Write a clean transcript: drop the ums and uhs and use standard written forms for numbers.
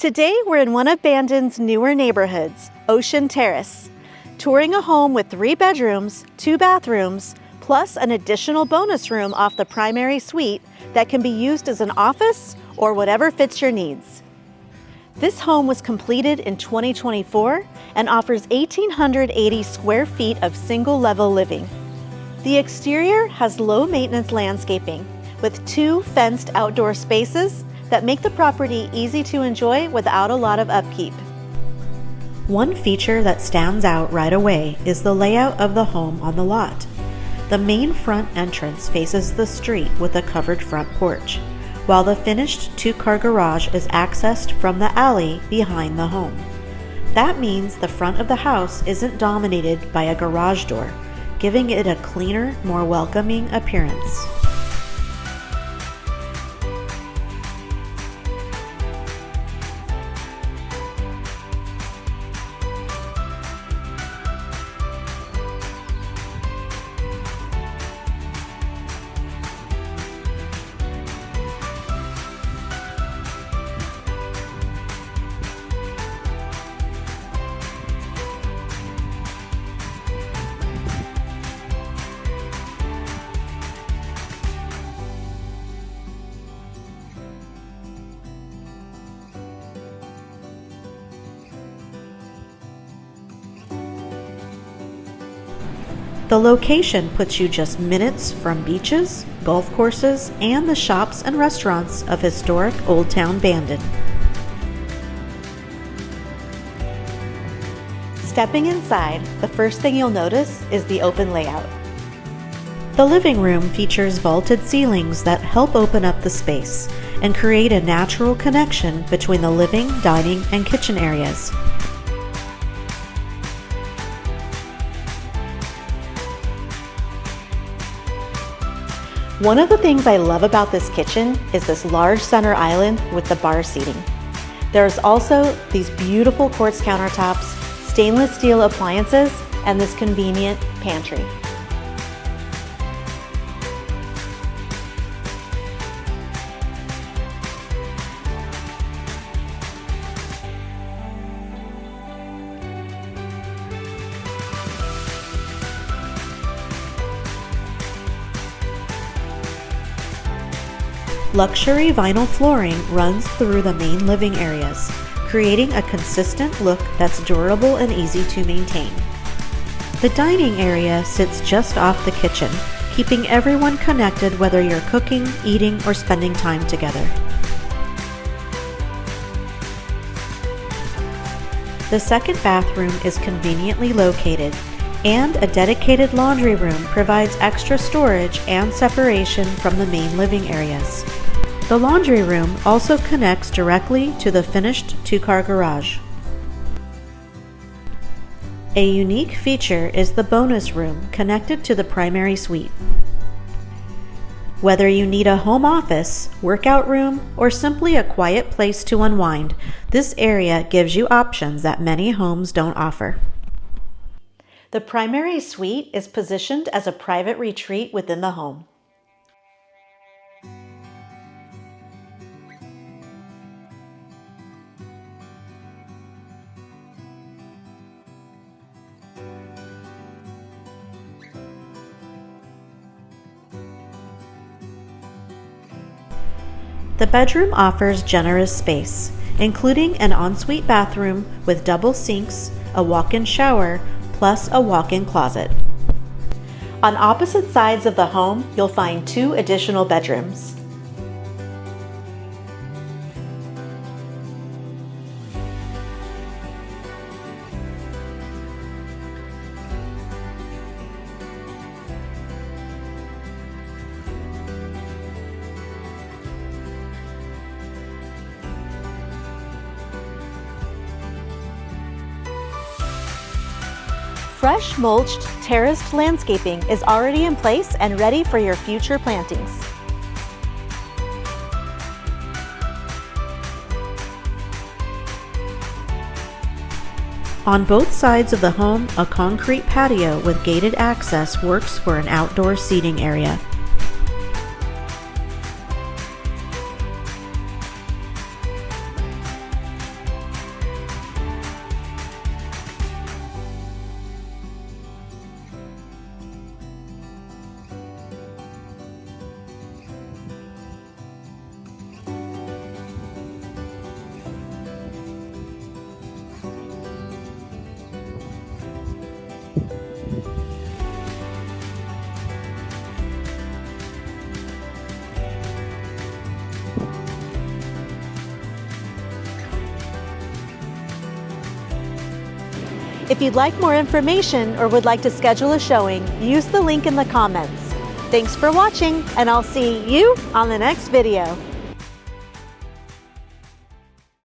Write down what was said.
Today we're in one of Bandon's newer neighborhoods, Ocean Terrace, touring a home with 3 bedrooms, 2 bathrooms, plus an additional bonus room off the primary suite that can be used as an office or whatever fits your needs. This home was completed in 2024 and offers 1,880 square feet of single-level living. The exterior has low-maintenance landscaping with 2 fenced outdoor spaces that make the property easy to enjoy without a lot of upkeep. One feature that stands out right away is the layout of the home on the lot. The main front entrance faces the street with a covered front porch, while the finished 2-car garage is accessed from the alley behind the home. That means the front of the house isn't dominated by a garage door, giving it a cleaner, more welcoming appearance. The location puts you just minutes from beaches, golf courses, and the shops and restaurants of historic Old Town Bandon. Stepping inside, the first thing you'll notice is the open layout. The living room features vaulted ceilings that help open up the space and create a natural connection between the living, dining, and kitchen areas. One of the things I love about this kitchen is this large center island with the bar seating. There's also these beautiful quartz countertops, stainless steel appliances, and this convenient pantry. Luxury vinyl flooring runs through the main living areas, creating a consistent look that's durable and easy to maintain. The dining area sits just off the kitchen, keeping everyone connected whether you're cooking, eating, or spending time together. The second bathroom is conveniently located, and a dedicated laundry room provides extra storage and separation from the main living areas. The laundry room also connects directly to the finished 2-car garage. A unique feature is the bonus room connected to the primary suite. Whether you need a home office, workout room, or simply a quiet place to unwind, this area gives you options that many homes don't offer. The primary suite is positioned as a private retreat within the home. The bedroom offers generous space, including an ensuite bathroom with double sinks, a walk-in shower, plus a walk-in closet. On opposite sides of the home, you'll find 2 additional bedrooms. Fresh mulched, terraced landscaping is already in place and ready for your future plantings. On both sides of the home, a concrete patio with gated access works for an outdoor seating area. If you'd like more information or would like to schedule a showing, use the link in the comments. Thanks for watching, and I'll see you on the next video.